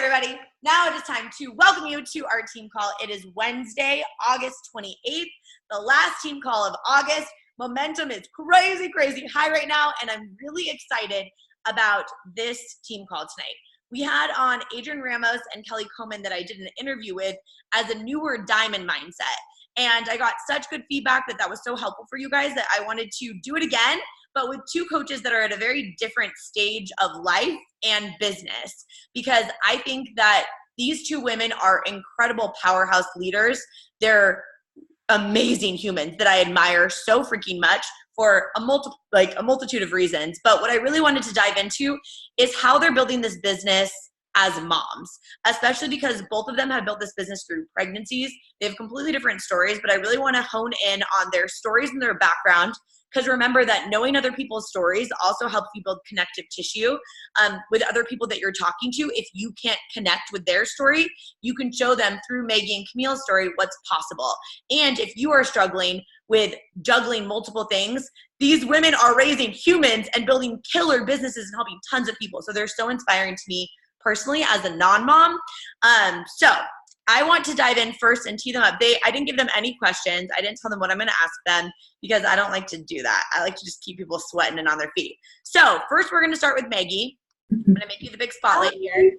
everybody. Now it is time to welcome you to our team call. It is Wednesday, August 28th, the last team call of August. Momentum is crazy, crazy high right now, and I'm really excited about this team call tonight. We had on Adrian Ramos and Kelly Coleman that I did an interview with as a newer diamond mindset. And I got such good feedback that was so helpful for you guys that I wanted to do it again, but with two coaches that are at a very different stage of life and business. Because I think that these two women are incredible powerhouse leaders. They're amazing humans that I admire so freaking much for a multitude of reasons. But what I really wanted to dive into is how they're building this business as moms, especially because both of them have built this business through pregnancies. They have completely different stories, but I really want to hone in on their stories and their background, because remember that knowing other people's stories also helps you build connective tissue with other people that you're talking to. If you can't connect with their story, you can show them through Maggie and Camille's story what's possible. And if you are struggling with juggling multiple things, these women are raising humans and building killer businesses and helping tons of people. So they're so inspiring to me personally as a non-mom. So I want to dive in first and tee them up. I didn't give them any questions. I didn't tell them what I'm going to ask them because I don't like to do that. I like to just keep people sweating and on their feet. So first we're going to start with Maggie. I'm going to make you the big spotlight here.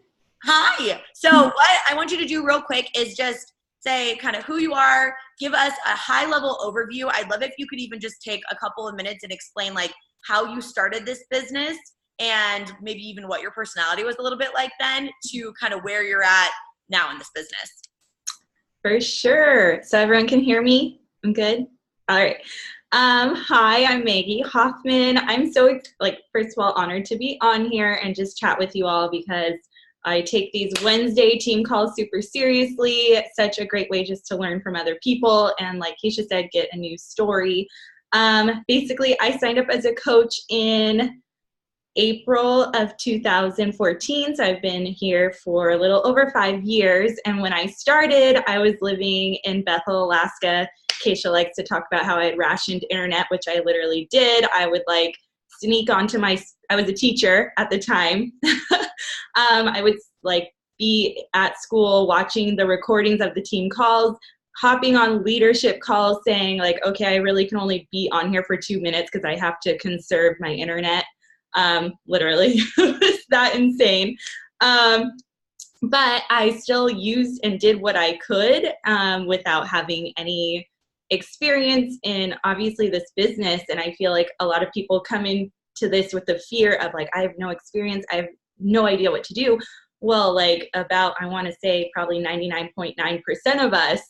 Hi. So what I want you to do real quick is just say kind of who you are, give us a high level overview. I'd love if you could even just take a couple of minutes and explain like how you started this business and maybe even what your personality was a little bit like then to kind of where you're at now in this business. For sure. So everyone can hear me? I'm good? All right. Hi, I'm Maggie Hoffman. I'm so, first of all, honored to be on here and just chat with you all because I take these Wednesday team calls super seriously. It's such a great way just to learn from other people and, like Keisha said, get a new story. Basically, I signed up as a coach in April of 2014, so I've been here for a little over 5 years, and when I started, I was living in Bethel, Alaska. Keisha likes to talk about how I had rationed internet, which I literally did. I would sneak onto I was a teacher at the time. I would be at school watching the recordings of the team calls, hopping on leadership calls saying okay, I really can only be on here for 2 minutes because I have to conserve my internet. Literally, it's that insane. But I still used and did what I could without having any experience in obviously this business. And I feel like a lot of people come into this with the fear of I have no experience. I have no idea what to do. Well, I want to say probably 99.9% of us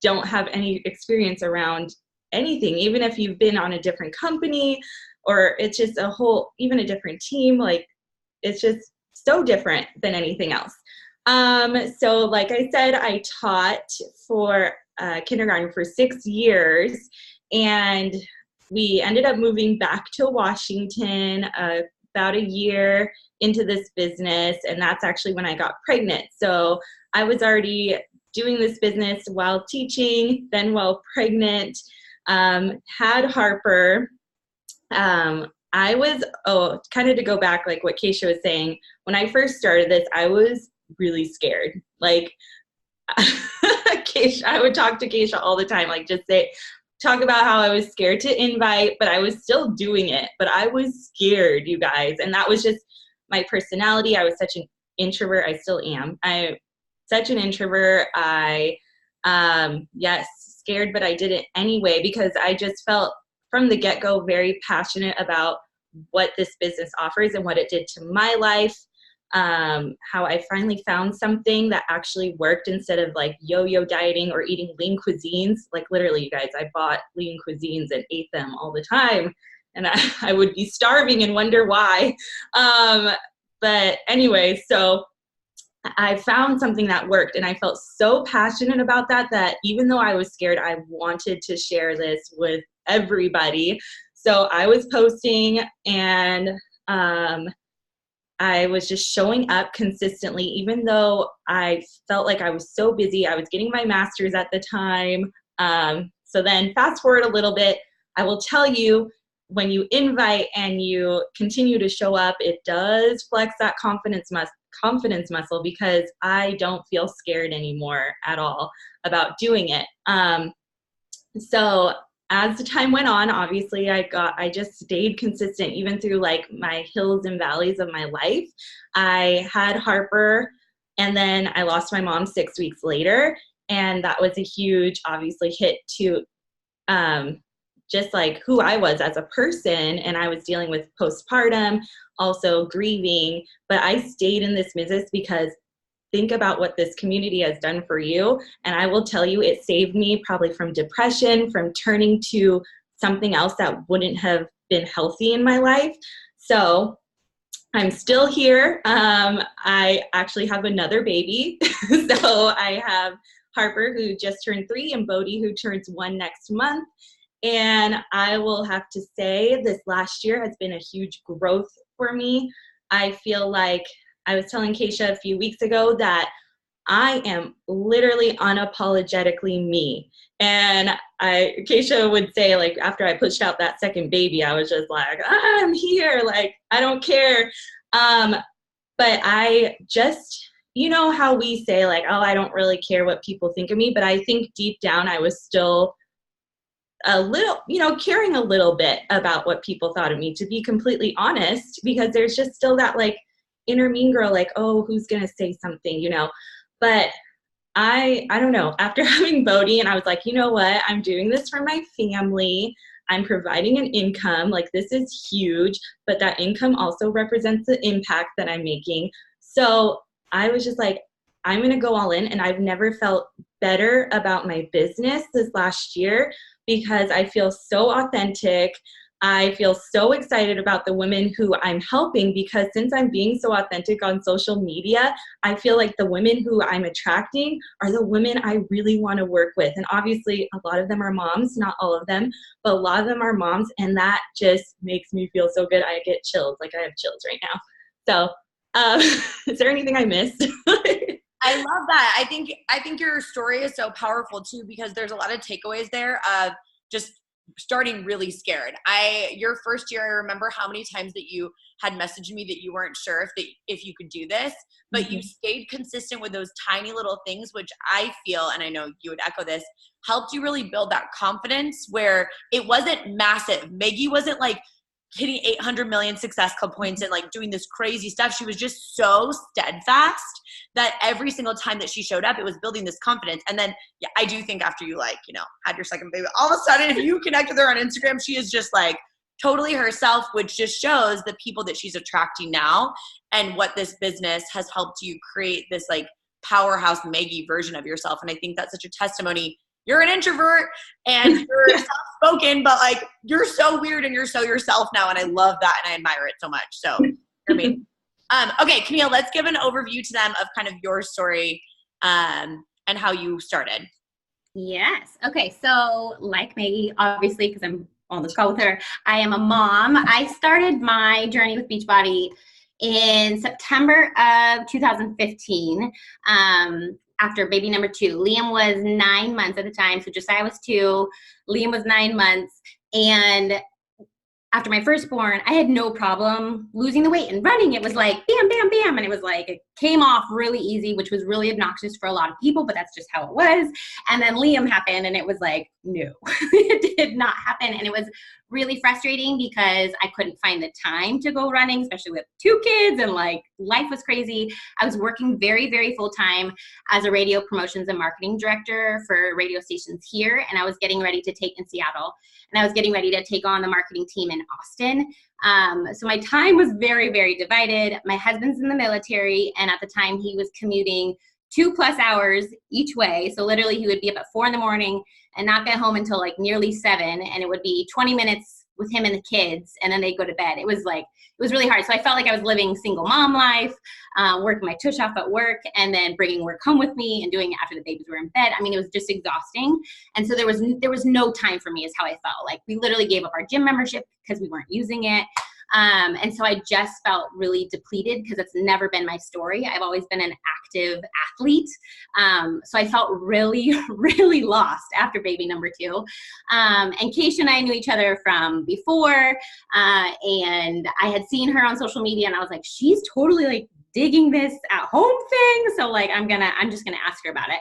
don't have any experience around anything, even if you've been on a different company or it's just even a different team, it's just so different than anything else. So like I said, I taught for kindergarten for 6 years, and we ended up moving back to Washington about a year into this business, and that's actually when I got pregnant. So I was already doing this business while teaching, then while pregnant, had Harper. I was, kind of to go back, like what Keisha was saying, when I first started this, I was really scared. Keisha, I would talk to Keisha all the time, talk about how I was scared to invite, but I was still doing it, but I was scared, you guys. And that was just my personality. I was such an introvert. I still am. I'm such an introvert. Yes, scared, but I did it anyway, because I just felt from the get-go very passionate about what this business offers and what it did to my life, how I finally found something that actually worked instead of yo-yo dieting or eating lean cuisines. Literally, you guys, I bought lean cuisines and ate them all the time, and I would be starving and wonder why. But anyway, so I found something that worked, and I felt so passionate about that even though I was scared, I wanted to share this with everybody. So I was posting, and I was just showing up consistently, even though I felt like I was so busy. I was getting my master's at the time. So then fast forward a little bit, I will tell you, when you invite and you continue to show up, it does flex that confidence confidence muscle because I don't feel scared anymore at all about doing it. So as the time went on, obviously I just stayed consistent even through like my hills and valleys of my life. I had Harper, and then I lost my mom 6 weeks later. And that was a huge, obviously, hit to just like who I was as a person. And I was dealing with postpartum, also grieving. But I stayed in this business because think about what this community has done for you. And I will tell you, it saved me probably from depression, from turning to something else that wouldn't have been healthy in my life. So I'm still here. I actually have another baby. So I have Harper, who just turned 3, and Bodhi, who turns 1 next month. And I will have to say this last year has been a huge growth for me. I feel like I was telling Keisha a few weeks ago that I am literally unapologetically me. And Keisha would say, like, after I pushed out that second baby, I was just like, I'm here. Like, I don't care. But I just, you know how we say like, oh, I don't really care what people think of me. But I think deep down I was still a little, caring a little bit about what people thought of me, to be completely honest, because there's just still that like inner mean girl, like, oh, who's going to say something, But I don't know, after having Bodhi, and I was like, you know what, I'm doing this for my family. I'm providing an income, like this is huge, but that income also represents the impact that I'm making. So I was just like, I'm going to go all in. And I've never felt better about my business this last year because I feel so authentic. I feel so excited about the women who I'm helping because since I'm being so authentic on social media, I feel like the women who I'm attracting are the women I really want to work with. And obviously a lot of them are moms, not all of them, but a lot of them are moms. And that just makes me feel so good. I get chills, like I have chills right now. So is there anything I missed? I love that. I think your story is so powerful too, because there's a lot of takeaways there of just starting really scared. Your first year, I remember how many times that you had messaged me that you weren't sure if you could do this, but you stayed consistent with those tiny little things, which I feel, and I know you would echo this, helped you really build that confidence where it wasn't massive. Maggie wasn't like hitting 800 million Success Club points and like doing this crazy stuff. She was just so steadfast that every single time that she showed up, it was building this confidence. And then, yeah, I do think after you had your second baby, all of a sudden, if you connect with her on Instagram, she is just like totally herself, which just shows the people that she's attracting now and what this business has helped you create this like powerhouse Maggie version of yourself. And I think that's such a testimony. You're an introvert and you're soft-spoken, but like you're so weird and you're so yourself now. And I love that. And I admire it so much. So you're amazing. Okay, Camille, let's give an overview to them of kind of your story and how you started. Yes. Okay. So like Maggie, obviously, because I'm on this call with her, I am a mom. I started my journey with Beachbody in September of 2015. After baby number 2. Liam was 9 months at the time. So Josiah was 2. Liam was 9 months. And after my firstborn, I had no problem losing the weight and running. It was like bam, bam, bam. And it was like, it came off really easy, which was really obnoxious for a lot of people, but that's just how it was. And then Liam happened and it was like, no, it did not happen. And it was really frustrating because I couldn't find the time to go running, especially with 2 kids and like life was crazy. I was working very, very full time as a radio promotions and marketing director for radio stations here. And I was getting ready to take in Seattle and I was getting ready to take on the marketing team in Austin. So my time was very, very divided. My husband's in the military and at the time he was commuting 2+ hours each way. So literally he would be up at 4 a.m. and not get home until like nearly 7. And it would be 20 minutes with him and the kids. And then they'd go to bed. It was really hard. So I felt like I was living single mom life, working my tush off at work and then bringing work home with me and doing it after the babies were in bed. I mean, it was just exhausting. And so there was no time for me is how I felt. Like we literally gave up our gym membership because we weren't using it. And so I just felt really depleted because it's never been my story. I've always been an active athlete. So I felt really, really lost after baby number 2. And Keisha and I knew each other from before. And I had seen her on social media and I was like, she's totally like digging this at home thing. So like, I'm just going to ask her about it.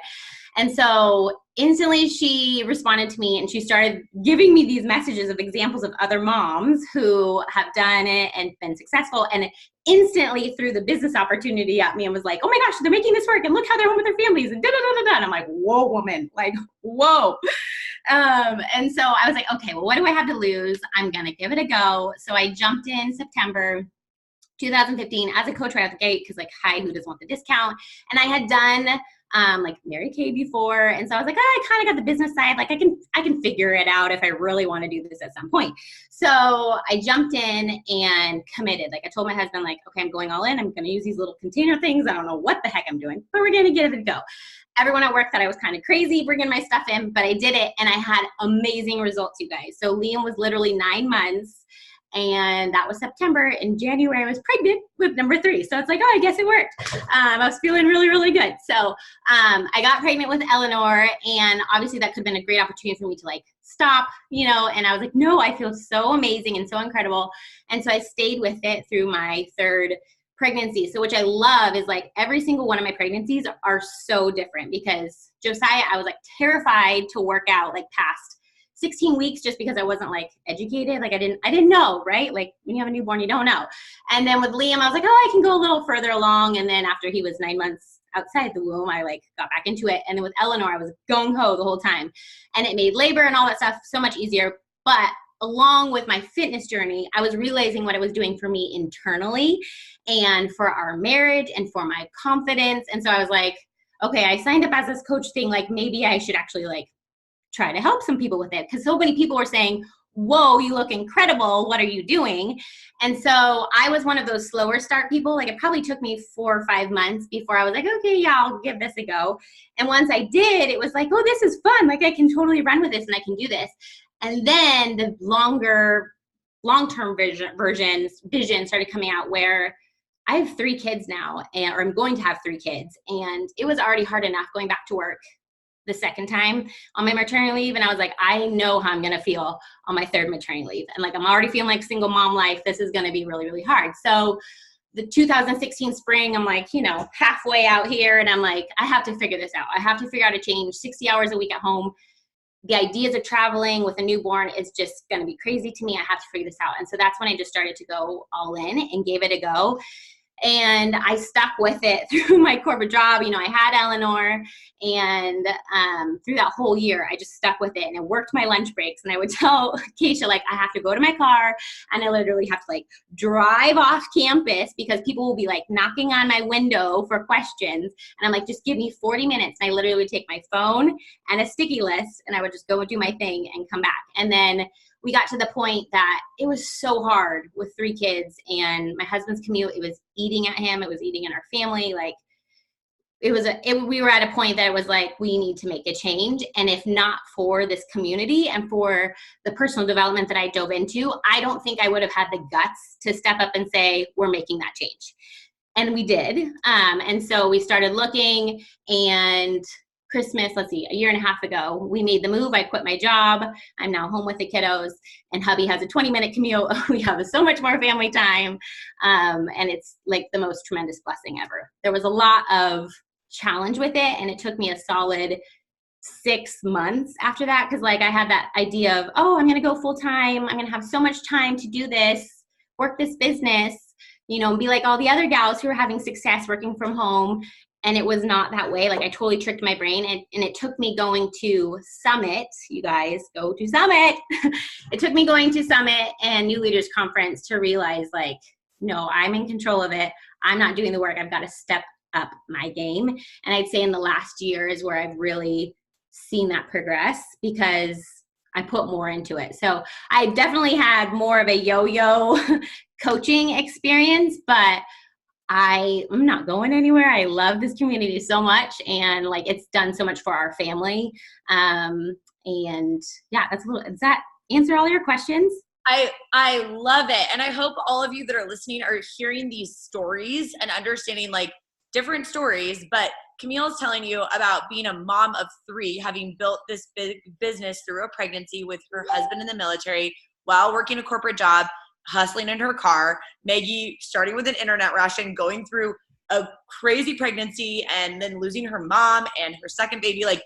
And so instantly she responded to me and she started giving me these messages of examples of other moms who have done it and been successful, and instantly threw the business opportunity at me and was like, oh my gosh, they're making this work and look how they're home with their families and da-da-da-da-da. And I'm like, whoa, woman, like, whoa. And so I was like, okay, well, what do I have to lose? I'm going to give it a go. So I jumped in September 2015 as a coach right out the gate because like, hi, who doesn't want the discount? And I had done like Mary Kay before. And so I was like, I kind of got the business side. Like I can figure it out if I really want to do this at some point. So I jumped in and committed. Like I told my husband, like, okay, I'm going all in. I'm going to use these little container things. I don't know what the heck I'm doing, but we're going to give it a go. Everyone at work thought I was kind of crazy bringing my stuff in, but I did it and I had amazing results, you guys. So Liam was literally 9 months. And that was September. In January, I was pregnant with number 3. So it's like, oh, I guess it worked. I was feeling really, really good. So I got pregnant with Eleanor, and obviously that could have been a great opportunity for me to like stop, you know, and I was like, no, I feel so amazing and so incredible. And so I stayed with it through my 3rd pregnancy. So which I love is like every single one of my pregnancies are so different because Josiah, I was like terrified to work out like past 16 weeks just because I wasn't like educated. Like I didn't know, right? Like when you have a newborn, you don't know. And then with Liam, I was like, oh, I can go a little further along. And then after he was 9 months outside the womb, I like got back into it. And then with Eleanor, I was gung-ho the whole time. And it made labor and all that stuff so much easier. But along with my fitness journey, I was realizing what it was doing for me internally and for our marriage and for my confidence. And so I was like, okay, I signed up as this coach thing. Like maybe I should actually like try to help some people with it, because so many people were saying, whoa, you look incredible, what are you doing? And so I was one of those slower start people. Like it probably took me 4 or 5 months before I was like, okay, yeah, I'll give this a go. And once I did, it was like, oh, this is fun. Like I can totally run with this and I can do this. And then the long-term vision started coming out where I have 3 kids now, or I'm going to have 3 kids. And it was already hard enough going back to work the second time on my maternity leave. And I was like, I know how I'm going to feel on my 3rd maternity leave. And like, I'm already feeling like single mom life. This is going to be really, really hard. So the 2016 spring, I'm like, you know, halfway out here. And I'm like, I have to figure this out. I have to figure out a change. 60 hours a week at home. The ideas of traveling with a newborn is just going to be crazy to me. I have to figure this out. And so that's when I just started to go all in and gave it a go. And I stuck with it through my corporate job. You know, I had Eleanor, and through that whole year, I just stuck with it, and it worked my lunch breaks. And I would tell Keisha, like, I have to go to my car, and I literally have to like drive off campus because people will be like knocking on my window for questions. And I'm like, just give me 40 minutes. And I literally would take my phone and a sticky list, and I would just go and do my thing and come back. And then we got to the point that it was so hard with 3 kids and my husband's commute. It was eating at him. It was eating at our family. Like we were at a point that it was like, we need to make a change. And if not for this community and for the personal development that I dove into, I don't think I would have had the guts to step up and say, we're making that change. And we did. And so we started looking, and Christmas, a year and a half ago, we made the move. I quit my job. I'm now home with the kiddos, and hubby has a 20-minute commute. We have so much more family time. And it's like the most tremendous blessing ever. There was a lot of challenge with it, and it took me a solid 6 months after that. Cause like I had that idea of, oh, I'm going to go full time. I'm going to have so much time to do this, work this business, you know, and be like all the other gals who are having success working from home. And it was not that way. Like I totally tricked my brain. And it took me going to Summit. You guys go to Summit. It took me going to Summit and New Leaders Conference to realize like, no, I'm in control of it. I'm not doing the work. I've got to step up my game. And I'd say in the last year is where I've really seen that progress because I put more into it. So I definitely had more of a yo-yo coaching experience, but I'm not going anywhere. I love this community so much, and like it's done so much for our family. And yeah, does that answer all your questions? I love it. And I hope all of you that are listening are hearing these stories and understanding like different stories, but Camille's telling you about being a mom of 3, having built this big business through a pregnancy with her husband in the military while working a corporate job, hustling in her car. Maggie starting with an internet rush and going through a crazy pregnancy and then losing her mom and her second baby. Like,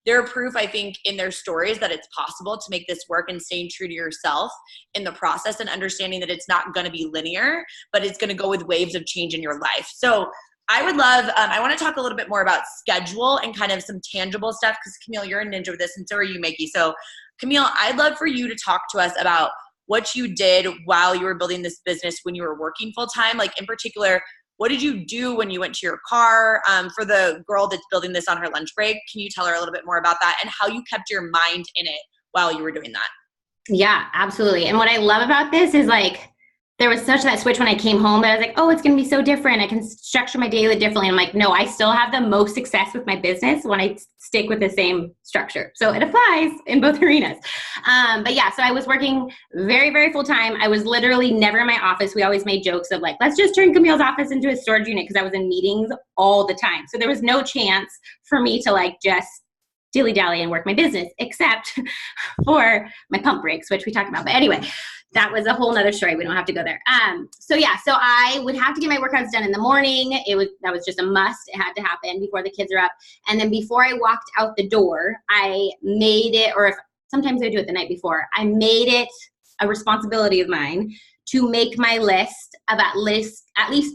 they're proof, I think, in their stories that it's possible to make this work and staying true to yourself in the process and understanding that it's not going to be linear, but it's going to go with waves of change in your life. So I would love, I want to talk a little bit more about schedule and kind of some tangible stuff, because Camille, you're a ninja with this, and so are you, Maggie. So Camille, I'd love for you to talk to us about what you did while you were building this business when you were working full time. Like, in particular, what did you do when you went to your car? For the girl that's building this on her lunch break, can you tell her a little bit more about that and how you kept your mind in it while you were doing that? Yeah, absolutely. And what I love about this is, like, there was such that switch when I came home that I was like, oh, it's going to be so different. I can structure my day differently. And I'm like, no, I still have the most success with my business when I stick with the same structure. So it applies in both arenas. But yeah, so I was working very, very full time. I was literally never in my office. We always made jokes of like, let's just turn Camille's office into a storage unit, because I was in meetings all the time. So there was no chance for me to like just dilly-dally and work my business, except for my pump breaks, which we talked about. But anyway, that was a whole nother story. We don't have to go there. So I would have to get my workouts done in the morning. That was just a must. It had to happen before the kids are up. And then before I walked out the door, I made it, or if sometimes I do it the night before, I made it a responsibility of mine to make my list of at least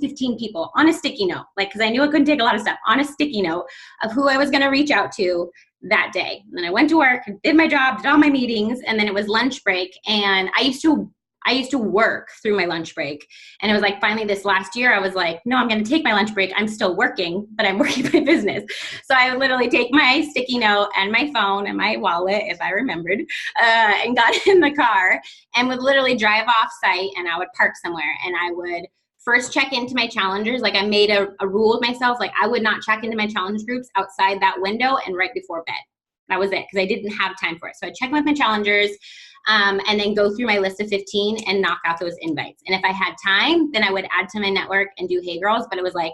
15 people on a sticky note. Like, cause I knew I couldn't take a lot of stuff, on a sticky note of who I was going to reach out to that day. And then I went to work, did my job, did all my meetings, and then it was lunch break. And I used to work through my lunch break. And it was like, finally this last year, I was like, no, I'm going to take my lunch break. I'm still working, but I'm working my business. So I would literally take my sticky note and my phone and my wallet, if I remembered, and got in the car and would literally drive off site, and I would park somewhere, and I would first check into my challengers. Like, I made a rule with myself, like I would not check into my challenge groups outside that window and right before bed. That was it, because I didn't have time for it. So I check with my challengers, and then go through my list of 15 and knock out those invites. And if I had time, then I would add to my network and do Hey Girls. But it was like,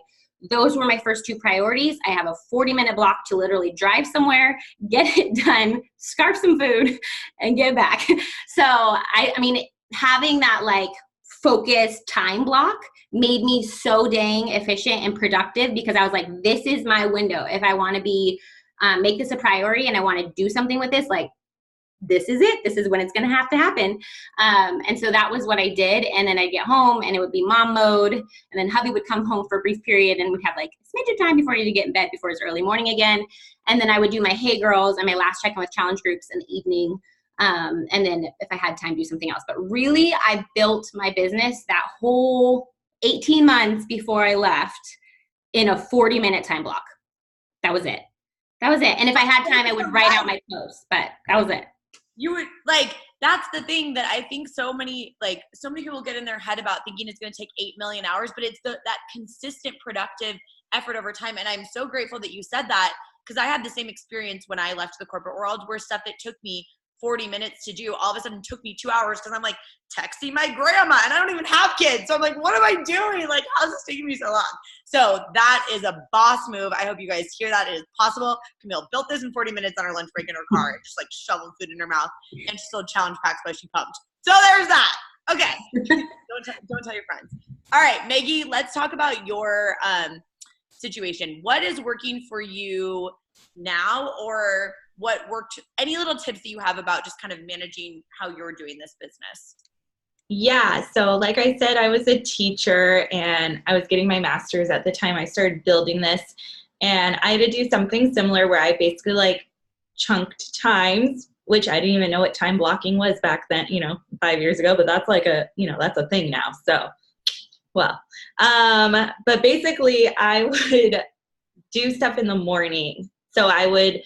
those were my first two priorities. I have a 40-minute block to literally drive somewhere, get it done, scarf some food, and get back. So I mean, having that like focused time block made me so dang efficient and productive, because I was like, this is my window. If I want to be, make this a priority and I want to do something with this, like, this is it. This is when it's going to have to happen. And so that was what I did. And then I'd get home and it would be mom mode. And then hubby would come home for a brief period and we'd have like a smidge of time before you to get in bed before it's early morning again. And then I would do my Hey Girls and my last check-in with challenge groups in the evening. And then if I had time, do something else. But really, I built my business that whole 18 months before I left in a 40-minute time block. That was it. That was it. And if I had time, I would write out my posts, but that was it. You would like, that's the thing that I think so many people get in their head about thinking it's going to take 8 million hours, but it's that consistent productive effort over time. And I'm so grateful that you said that, because I had the same experience when I left the corporate world, where stuff that took me 40 minutes to do all of a sudden took me 2 hours, because I'm like texting my grandma and I don't even have kids. So I'm like, what am I doing? Like, how's this taking me so long? So that is a boss move. I hope you guys hear that. It is possible. Camille built this in 40 minutes on her lunch break in her car, just like shoveled food in her mouth, and she sold challenge packs while she pumped. So there's that. Okay. Don't tell your friends. All right, Maggie, let's talk about your situation. What is working for you now, or what worked? Any little tips that you have about just kind of managing how you're doing this business? Yeah, so like I said, I was a teacher and I was getting my master's at the time I started building this, and I had to do something similar where I basically like chunked times, which I didn't even know what time blocking was back then, 5 years ago, but that's like that's a thing now. So, well, but basically I would do stuff in the morning. So I would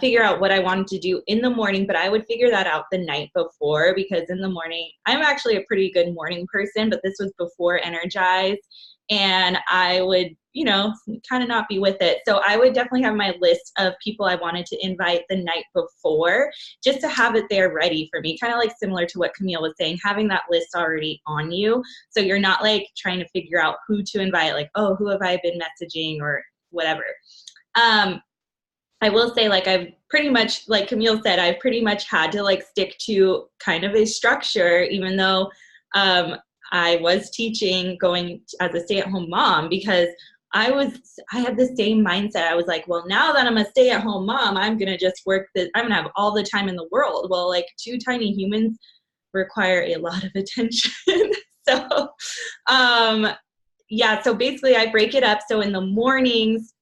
figure out what I wanted to do in the morning, but I would figure that out the night before, because in the morning, I'm actually a pretty good morning person, but this was before Energize, and I would, kind of not be with it. So I would definitely have my list of people I wanted to invite the night before, just to have it there ready for me, kind of like similar to what Camille was saying, having that list already on you. So you're not like trying to figure out who to invite, like, oh, who have I been messaging or whatever. I will say, like, I've pretty much, like Camille said, I've pretty much had to like stick to kind of a structure, even though I was teaching, going as a stay-at-home mom, because I had the same mindset. I was like, well, now that I'm a stay-at-home mom, I'm going to just I'm going to have all the time in the world. Well, like 2 tiny humans require a lot of attention. So, yeah, so basically I break it up. So in the mornings,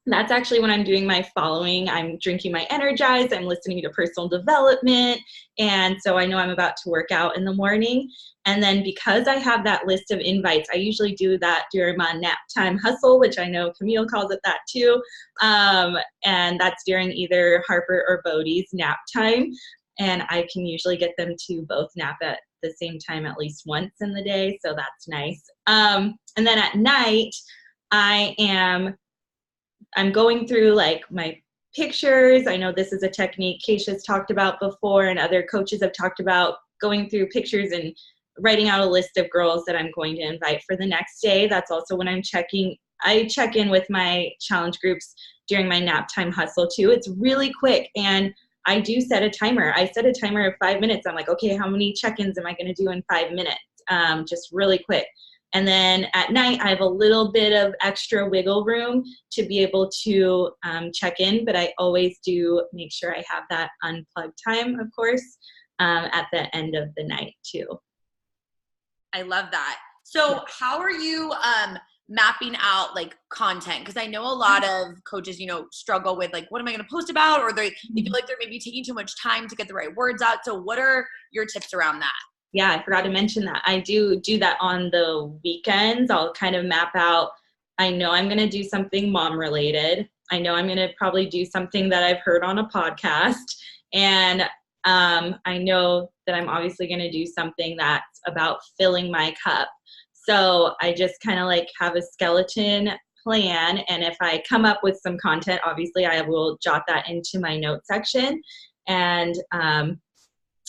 that's actually when I'm doing my following. I'm drinking my Energize, I'm listening to personal development, and so I know I'm about to work out in the morning. And then because I have that list of invites, I usually do that during my nap time hustle, which I know Camille calls it that too. And that's during either Harper or Bodie's nap time. And I can usually get them to both nap at the same time at least once in the day, so that's nice. And then at night, I'm going through like my pictures. I know this is a technique Keisha's talked about before and other coaches have talked about, going through pictures and writing out a list of girls that I'm going to invite for the next day. That's also when I check in with my challenge groups during my nap time hustle too. It's really quick, and I do set a timer. I set a timer of 5 minutes. I'm like, okay, how many check-ins am I going to do in 5 minutes? Just really quick. And then at night, I have a little bit of extra wiggle room to be able to check in, but I always do make sure I have that unplugged time, of course, at the end of the night too. I love that. So how are you mapping out like content? Because I know a lot of coaches, struggle with like, what am I going to post about? Or they feel like they're maybe taking too much time to get the right words out. So what are your tips around that? Yeah, I forgot to mention that. I do that on the weekends. I'll kind of map out, I know I'm going to do something mom related. I know I'm going to probably do something that I've heard on a podcast. And I know that I'm obviously going to do something that's about filling my cup. So I just kind of like have a skeleton plan. And if I come up with some content, obviously I will jot that into my note section. And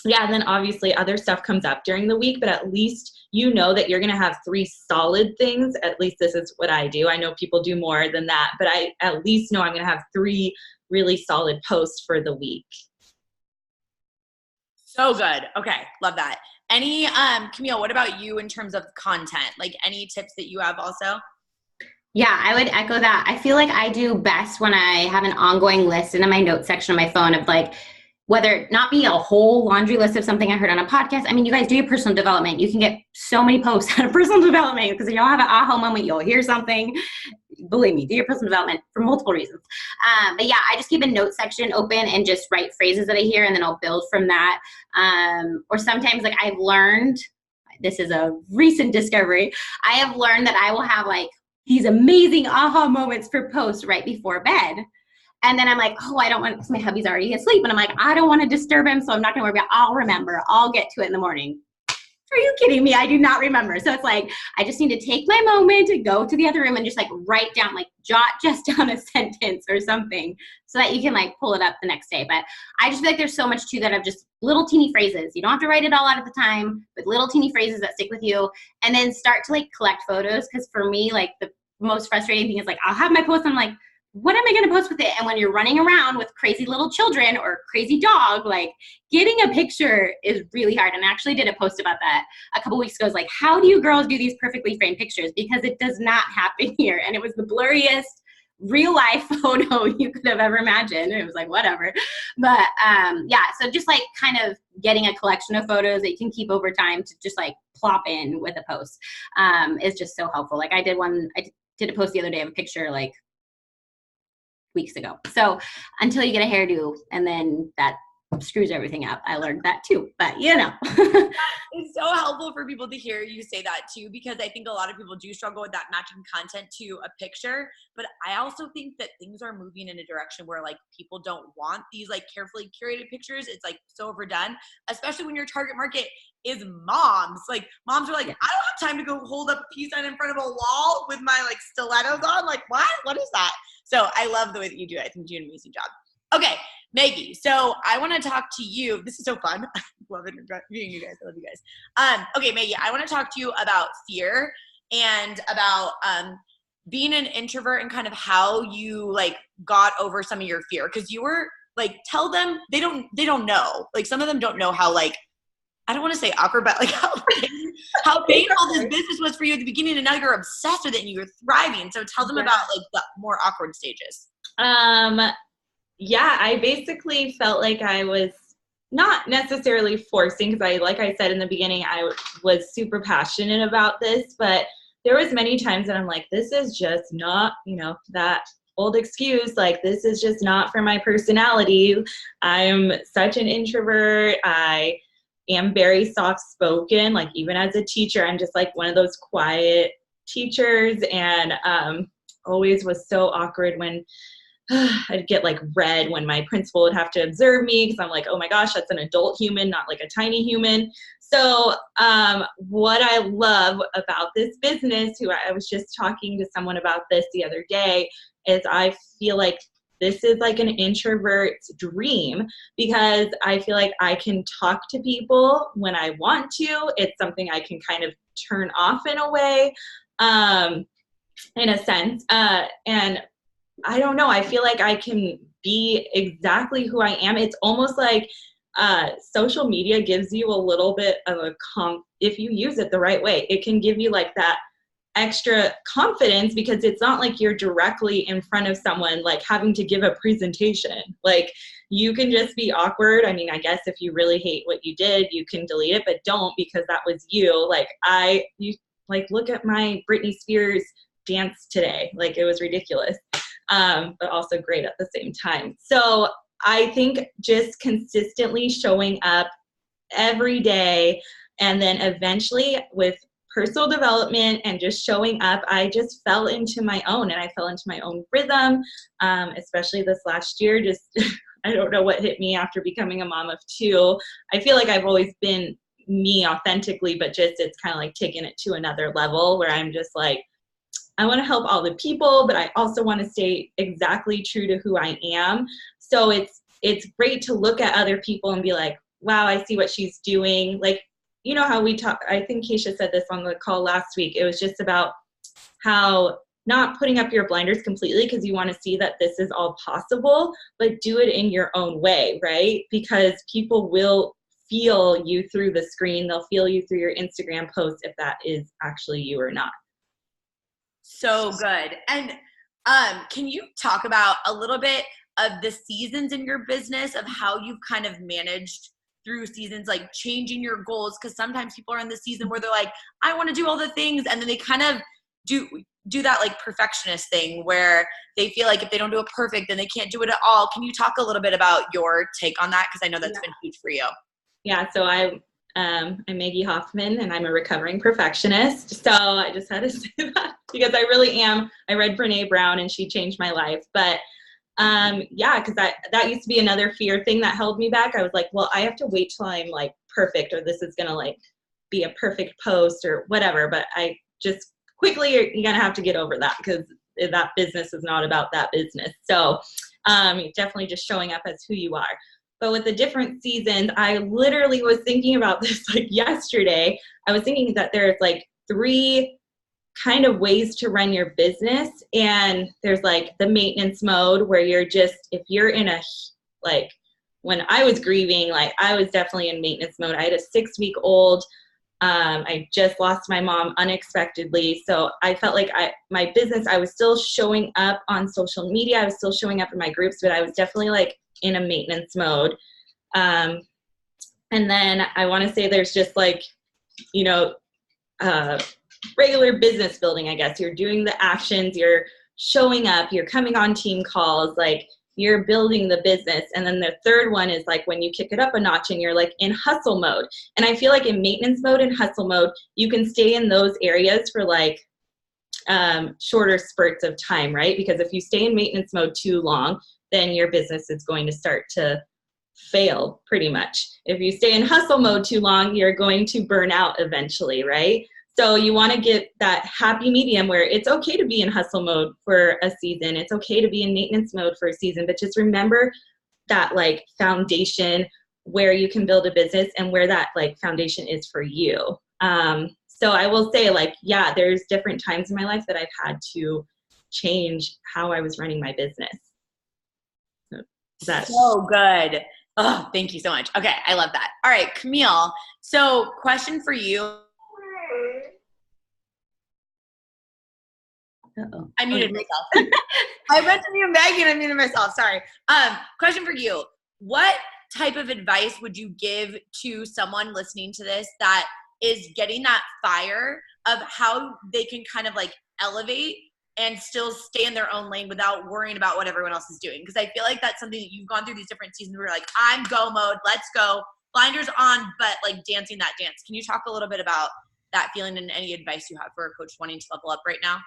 yeah, and then obviously other stuff comes up during the week, but at least you know that you're going to have 3 solid things. At least this is what I do. I know people do more than that, but I at least know I'm going to have 3 really solid posts for the week. So good. Okay. Love that. Any, Camille, what about you in terms of content? Like any tips that you have also? Yeah, I would echo that. I feel like I do best when I have an ongoing list in my notes section of my phone of like, whether it not be a whole laundry list of something I heard on a podcast. I mean, you guys do your personal development. You can get so many posts out of personal development because if you'll have an aha moment, you'll hear something. Believe me, do your personal development for multiple reasons. But yeah, I just keep a note section open and just write phrases that I hear, and then I'll build from that. Or sometimes like I've learned, this is a recent discovery, I have learned that I will have like these amazing aha moments for posts right before bed. And then I'm like, oh, I don't want, because my hubby's already asleep. And I'm like, I don't want to disturb him, so I'm not going to worry about it. I'll remember. I'll get to it in the morning. Are you kidding me? I do not remember. So it's like, I just need to take my moment to go to the other room and just like write down, like jot just down a sentence or something so that you can like pull it up the next day. But I just feel like there's so much to that of just little teeny phrases. You don't have to write it all out at the time, but little teeny phrases that stick with you. And then start to like collect photos. Because for me, like the most frustrating thing is like, I'll have my post and I'm like, what am I going to post with it? And when you're running around with crazy little children or crazy dog, like getting a picture is really hard. And I actually did a post about that a couple weeks ago. It's like, how do you girls do these perfectly framed pictures? Because it does not happen here. And it was the blurriest real life photo you could have ever imagined. It was like, whatever. But yeah, so just like kind of getting a collection of photos that you can keep over time to just like plop in with a post is just so helpful. Like I did a post the other day of a picture like weeks ago. So until you get a hairdo, and then that screws everything up. I learned that too, but It's so helpful for people to hear you say that too, because I think a lot of people do struggle with that matching content to a picture. But I also think that things are moving in a direction where like people don't want these like carefully curated pictures. It's like so overdone, especially when your target market is moms. Like moms are like, I don't have time to go hold up a peace sign in front of a wall with my like stilettos on. Like what is that? So I love the way that you do it. I think you do an amazing job. Okay, Maggie, so I want to talk to you. This is so fun. I love interviewing you guys. I love you guys. Okay, Maggie, I want to talk to you about fear and about being an introvert and kind of how you like got over some of your fear. Because you were like, tell them they don't know. Like some of them don't know how like I don't want to say awkward, but like how painful this business was for you at the beginning, and now you're obsessed with it and you're thriving. So tell them about like the more awkward stages. Yeah, I basically felt like I was not necessarily forcing, because like I said in the beginning, I was super passionate about this, but there was many times that I'm like, this is just not, that old excuse, like, this is just not for my personality. I'm such an introvert. I am very soft-spoken. Like, even as a teacher, I'm just like one of those quiet teachers, and always was so awkward when I'd get like red when my principal would have to observe me, because I'm like, oh my gosh, that's an adult human, not like a tiny human. So what I love about this business, I was just talking to someone about this the other day, is I feel like this is like an introvert's dream, because I feel like I can talk to people when I want to. It's something I can kind of turn off in a way, in a sense. And I don't know, I feel like I can be exactly who I am. It's almost like social media gives you a little bit of if you use it the right way, it can give you like that extra confidence, because it's not like you're directly in front of someone like having to give a presentation. Like, you can just be awkward. I mean, I guess if you really hate what you did, you can delete it, but don't, because that was you. Like, look at my Britney Spears dance today. Like, it was ridiculous, but also great at the same time. So I think just consistently showing up every day, and then eventually with personal development and just showing up, I just fell into my own, and I fell into my own rhythm, especially this last year. Just, I don't know what hit me after becoming a mom of 2. I feel like I've always been me authentically, but just it's kind of like taking it to another level where I'm just like, I want to help all the people, but I also want to stay exactly true to who I am. So it's great to look at other people and be like, wow, I see what she's doing. Like, you know how we talk, I think Keisha said this on the call last week. It was just about how not putting up your blinders completely, because you want to see that this is all possible, but do it in your own way, right? Because people will feel you through the screen. They'll feel you through your Instagram post if that is actually you or not. So good. And can you talk about a little bit of the seasons in your business, of how you've kind of managed through seasons, like changing your goals? Because sometimes people are in the season where they're like, I want to do all the things, and then they kind of do that like perfectionist thing where they feel like if they don't do it perfect, then they can't do it at all. Can you talk a little bit about your take on that? Because I know that's been huge for you. Yeah, so I'm Maggie Hoffman, and I'm a recovering perfectionist. So I just had to say that, because I really am. I read Brené Brown, and she changed my life. But yeah, because that used to be another fear thing that held me back. I was like, well, I have to wait till I'm like perfect, or this is gonna like be a perfect post or whatever. But I just quickly, you're gonna have to get over that, because that business is not about that business. So definitely just showing up as who you are. But with the different seasons, I literally was thinking about this like yesterday. I was thinking that there's like 3 kind of ways to run your business. And there's like the maintenance mode, where you're just, if you're in a, like when I was grieving, like I was definitely in maintenance mode. I had a 6-week-old. I just lost my mom unexpectedly. So I felt like my business, I was still showing up on social media. I was still showing up in my groups, but I was definitely like in a maintenance mode. And then I want to say there's just like, regular business building, I guess. You're doing the actions, you're showing up, you're coming on team calls, like you're building the business. And then the third one is like when you kick it up a notch and you're like in hustle mode. And I feel like in maintenance mode and hustle mode, you can stay in those areas for like shorter spurts of time, right? Because if you stay in maintenance mode too long, then your business is going to start to fail pretty much. If you stay in hustle mode too long, you're going to burn out eventually, right? So you want to get that happy medium where it's okay to be in hustle mode for a season. It's okay to be in maintenance mode for a season, but just remember that like foundation where you can build a business and where that like foundation is for you. So I will say like, yeah, there's different times in my life that I've had to change how I was running my business. So good. Oh, thank you so much. Okay, I love that. All right, Camille. So question for you. Uh-oh. I muted myself. I went to mute Maggie and I muted myself. Sorry. Question for you. What type of advice would you give to someone listening to this that is getting that fire of how they can kind of like elevate and still stay in their own lane without worrying about what everyone else is doing? Because I feel like that's something that you've gone through these different seasons where you're like, I'm go mode, let's go, blinders on, but like dancing that dance. Can you talk a little bit about that feeling and any advice you have for a coach wanting to level up right now?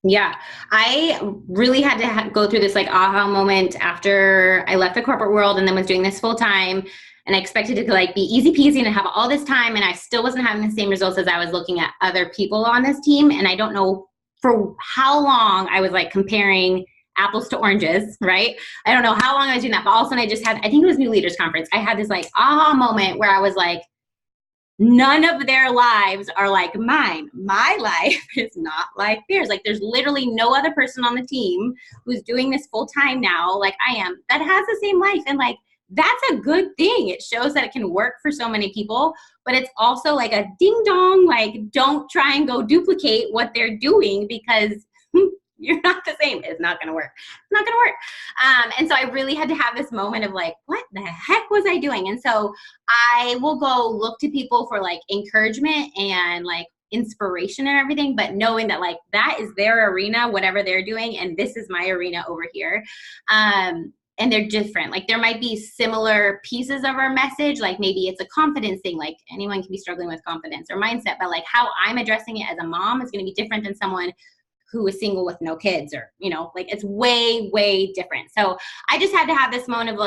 Yeah, I really had to go through this like aha moment after I left the corporate world and then was doing this full time. And I expected it to like be easy peasy and have all this time. And I still wasn't having the same results as I was looking at other people on this team. And I don't know for how long I was like comparing apples to oranges, right? I don't know how long I was doing that, but all of a sudden I just had, I think it was New Leaders Conference. I had this like aha moment where I was like, none of their lives are like mine. My life is not like theirs. Like there's literally no other person on the team who's doing this full time now, like I am, that has the same life. And like, that's a good thing. It shows that it can work for so many people, but it's also like a ding dong, like don't try and go duplicate what they're doing because you're not the same. It's not going to work. It's not going to work. And so I really had to have this moment of like, what the heck was I doing? And so I will go look to people for like encouragement and like inspiration and everything, but knowing that like that is their arena, whatever they're doing. And this is my arena over here. And they're different. Like there might be similar pieces of our message. Like maybe it's a confidence thing. Like anyone can be struggling with confidence or mindset, but like how I'm addressing it as a mom is going to be different than someone who is single with no kids or, you know, like it's way, way different. So I just had to have this moment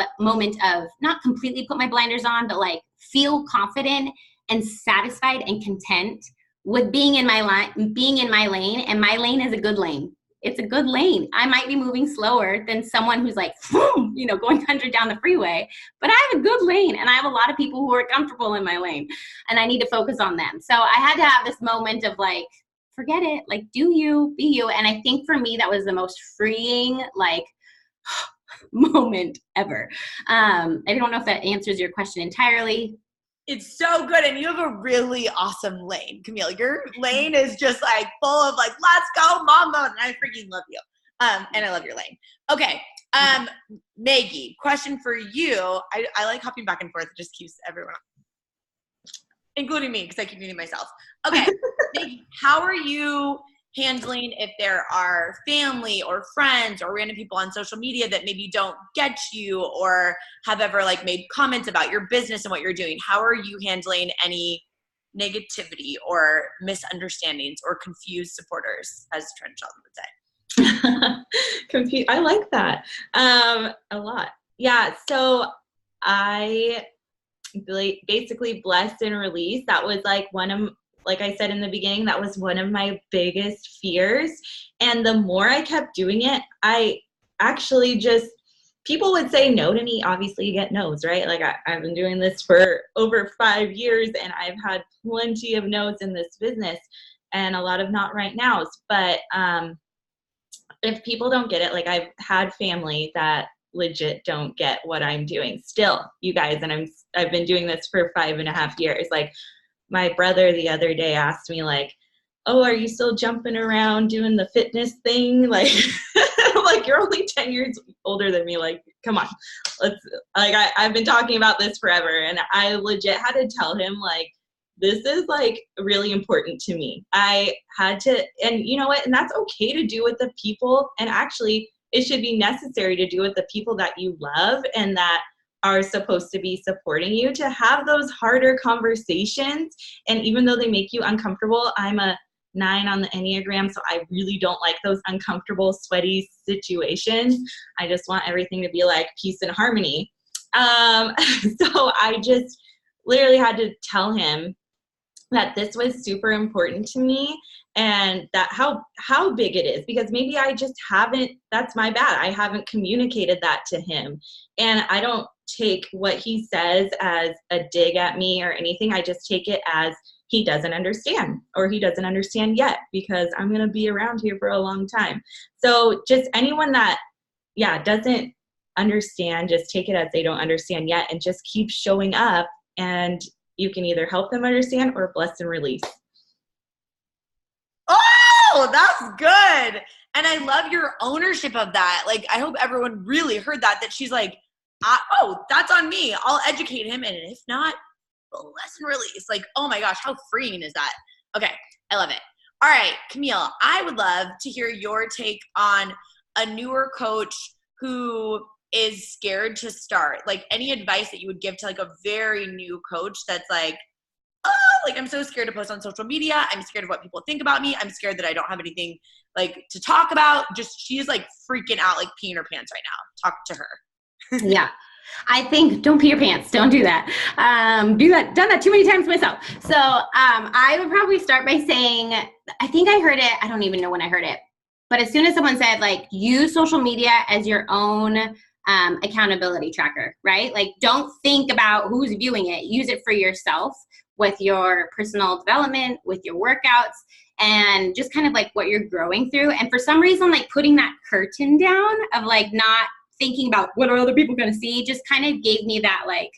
of not completely put my blinders on, but like feel confident and satisfied and content with being in my lane. And my lane is a good lane. It's a good lane. I might be moving slower than someone who's like, you know, going 100 down the freeway, but I have a good lane and I have a lot of people who are comfortable in my lane and I need to focus on them. So I had to have this moment of like, forget it, like do you, be you. And I think for me, that was the most freeing, like moment ever. I don't know if that answers your question entirely. It's so good. And you have a really awesome lane, Camille. Your lane is just like full of like, let's go mom mode. And I freaking love you. And I love your lane. Okay. Maggie, question for you. I like hopping back and forth. It just keeps everyone, including me, because I keep muting myself. Okay. Maggie, how are you handling if there are family or friends or random people on social media that maybe don't get you or have ever like made comments about your business and what you're doing? How are you handling any negativity or misunderstandings or confused supporters, as Trent Sheldon would say? I like that a lot. Yeah, so I basically blessed and released. That was like like I said in the beginning, that was one of my biggest fears. And the more I kept doing it, I actually just, people would say no to me. Obviously you get no's, right? Like I've been doing this for over 5 years and I've had plenty of no's in this business and a lot of not right nows. But if people don't get it, like I've had family that legit don't get what I'm doing still, you guys, and I've been doing this for 5.5 years. Like my brother the other day asked me like, oh, are you still jumping around doing the fitness thing? Like, like you're only 10 years older than me. Like, come on, I've been talking about this forever. And I legit had to tell him like, this is like really important to me. I had to, and you know what? And that's okay to do with the people. And actually it should be necessary to do with the people that you love and that are supposed to be supporting you, to have those harder conversations. And even though they make you uncomfortable, I'm a 9 on the Enneagram, so I really don't like those uncomfortable, sweaty situations. I just want everything to be like peace and harmony. So I just literally had to tell him that this was super important to me and that how big it is, because maybe I just haven't, that's my bad. I haven't communicated that to him. And I don't take what he says as a dig at me or anything. I just take it as he doesn't understand, or he doesn't understand yet, because I'm going to be around here for a long time. So just anyone that, doesn't understand, just take it as they don't understand yet and just keep showing up, and you can either help them understand or bless and release. Oh, that's good. And I love your ownership of that. Like, I hope everyone really heard that she's like, oh, that's on me. I'll educate him. And if not, bless and release. Like, oh my gosh, how freeing is that? Okay, I love it. All right, Camille, I would love to hear your take on a newer coach who is scared to start. Like, any advice that you would give to like a very new coach that's like, oh, like, I'm so scared to post on social media. I'm scared of what people think about me. I'm scared that I don't have anything like to talk about. Just, she's like freaking out, like peeing her pants right now. Talk to her. Yeah. I think don't pee your pants. Don't do that. Done that too many times myself. So I would probably start by saying, I think I heard it. I don't even know when I heard it. But as soon as someone said, like, use social media as your own accountability tracker, right? Like, don't think about who's viewing it. Use it for yourself with your personal development, with your workouts, and just kind of like what you're growing through. And for some reason, like putting that curtain down of like not thinking about what are other people going to see just kind of gave me that like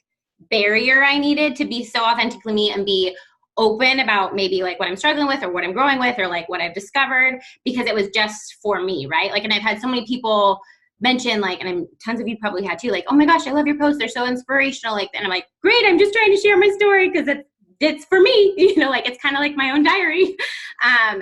barrier I needed to be so authentically me and be open about maybe like what I'm struggling with or what I'm growing with or like what I've discovered, because it was just for me, right? Like, and I've had so many people mention like, and tons of you probably had too, like, oh my gosh, I love your posts. They're so inspirational. Like, and I'm like, great. I'm just trying to share my story because it's for me, you know, like it's kind of like my own diary.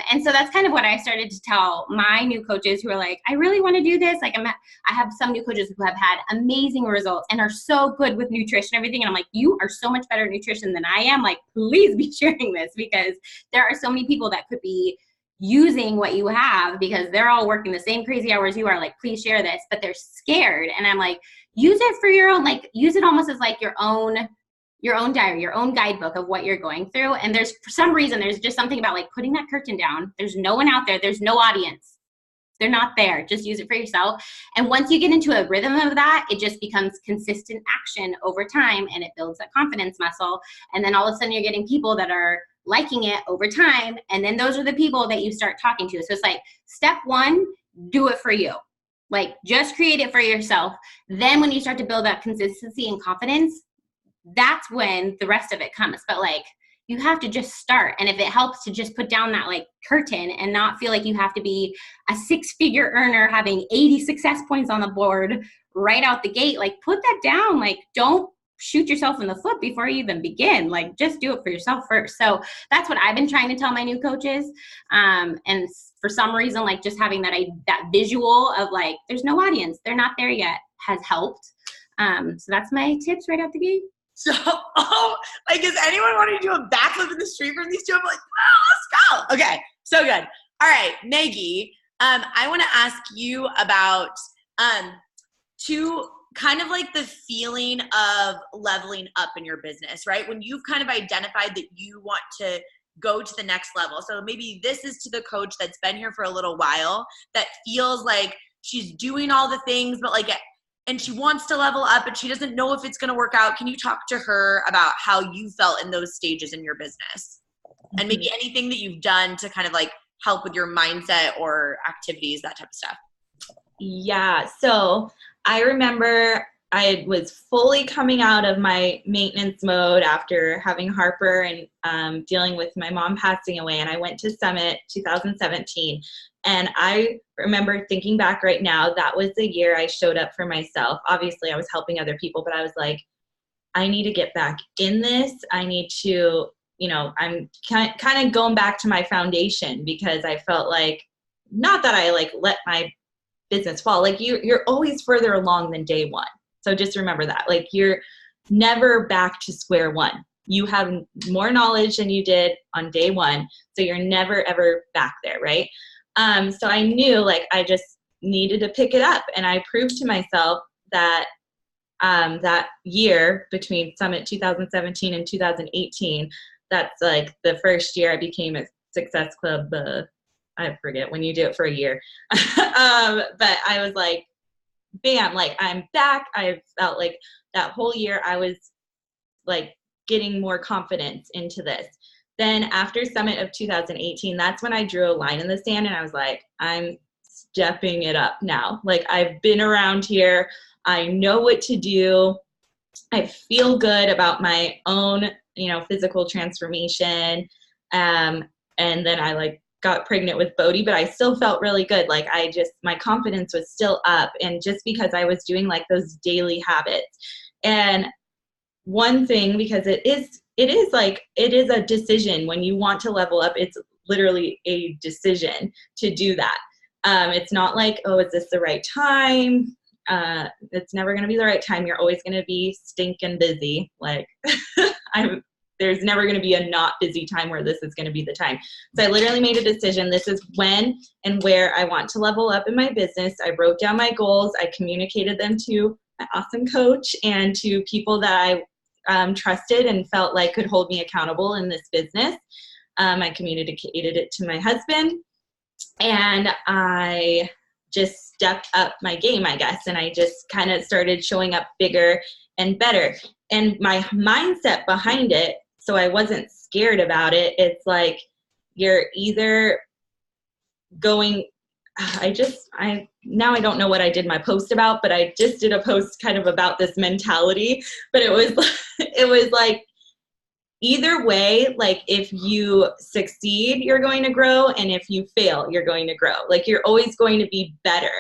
And so that's kind of what I started to tell my new coaches who are like, I really want to do this. Like I have some new coaches who have had amazing results and are so good with nutrition and everything. And I'm like, you are so much better at nutrition than I am. Like, please be sharing this, because there are so many people that could be using what you have because they're all working the same crazy hours you are. Like, please share this, but they're scared. And I'm like, use it for your own, like use it almost as like your own diary, your own guidebook of what you're going through. And there's, for some reason, there's just something about like putting that curtain down. There's no one out there. There's no audience. They're not there. Just use it for yourself. And once you get into a rhythm of that, it just becomes consistent action over time, and it builds that confidence muscle. And then all of a sudden you're getting people that are liking it over time. And then those are the people that you start talking to. So it's like step one, do it for you. Like, just create it for yourself. Then when you start to build that consistency and confidence, that's when the rest of it comes. But like, you have to just start. And if it helps to just put down that like curtain and not feel like you have to be a 6-figure earner having 80 success points on the board right out the gate, like put that down. Like, don't shoot yourself in the foot before you even begin. Like, just do it for yourself first. So that's what I've been trying to tell my new coaches. And for some reason, like just having that visual of like, there's no audience, they're not there yet, has helped. So that's my tips right out the gate. So, like, is anyone wanting to do a backflip in the street from these two? I'm like, oh, let's go. Okay, so good. All right, Maggie, I want to ask you about kind of like the feeling of leveling up in your business, right? When you've kind of identified that you want to go to the next level. So maybe this is to the coach that's been here for a little while that feels like she's doing all the things, but like, and she wants to level up, but she doesn't know if it's going to work out. Can you talk to her about how you felt in those stages in your business? Mm-hmm. And maybe anything that you've done to kind of like help with your mindset or activities, that type of stuff. Yeah. So I remember I was fully coming out of my maintenance mode after having Harper and dealing with my mom passing away. And I went to Summit 2017. And I remember thinking back right now, that was the year I showed up for myself. Obviously, I was helping other people, but I was like, I need to get back in this. I need to, you know, I'm kind of going back to my foundation, because I felt like, not that I like let my business fall. Like you're always further along than day one. So just remember that. Like, you're never back to square one. You have more knowledge than you did on day one. So you're never, ever back there, right? So I knew like I just needed to pick it up. And I proved to myself that that year between Summit 2017 and 2018, that's like the first year I became a Success Club. I forget when you do it for a year. But I was like, bam, like I'm back. I felt like that whole year I was like getting more confidence into this. Then after Summit of 2018, that's when I drew a line in the sand and I was like, I'm stepping it up now. Like, I've been around here. I know what to do. I feel good about my own, physical transformation. And then I like got pregnant with Bodhi, but I still felt really good. Like, my confidence was still up. And just because I was doing like those daily habits. And one thing, because it is a decision when you want to level up. It's literally a decision to do that. It's not like, oh, is this the right time? It's never going to be the right time. You're always going to be stinking busy. Like, there's never going to be a not busy time where this is going to be the time. So I literally made a decision. This is when and where I want to level up in my business. I wrote down my goals. I communicated them to my awesome coach and to people that I trusted and felt like could hold me accountable in this business. I communicated it to my husband, and I just stepped up my game, I guess. And I just kind of started showing up bigger and better. And my mindset behind it, so I wasn't scared about it. It's like, you're either going, now I don't know what I did my post about, but I just did a post kind of about this mentality, but it was like, either way, like, if you succeed, you're going to grow. And if you fail, you're going to grow. Like, you're always going to be better,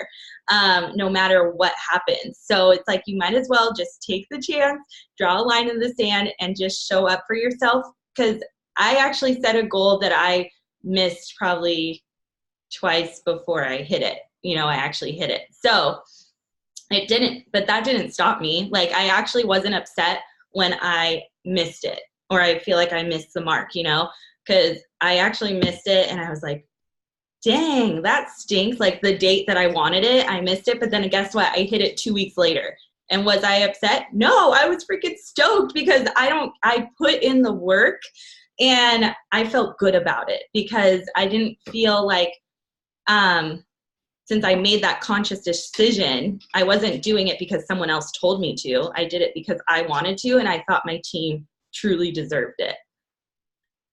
no matter what happens. So it's like, you might as well just take the chance, draw a line in the sand, and just show up for yourself. Because I actually set a goal that I missed probably twice before I hit it. I actually hit it. So but that didn't stop me. Like, I actually wasn't upset when I missed it, or I feel like I missed the mark, because I actually missed it. And I was like, dang, that stinks. Like, the date that I wanted it, I missed it. But then guess what? I hit it 2 weeks later. And was I upset? No, I was freaking stoked, because I put in the work and I felt good about it, because I didn't feel like, since I made that conscious decision, I wasn't doing it because someone else told me to. I did it because I wanted to, and I thought my team truly deserved it.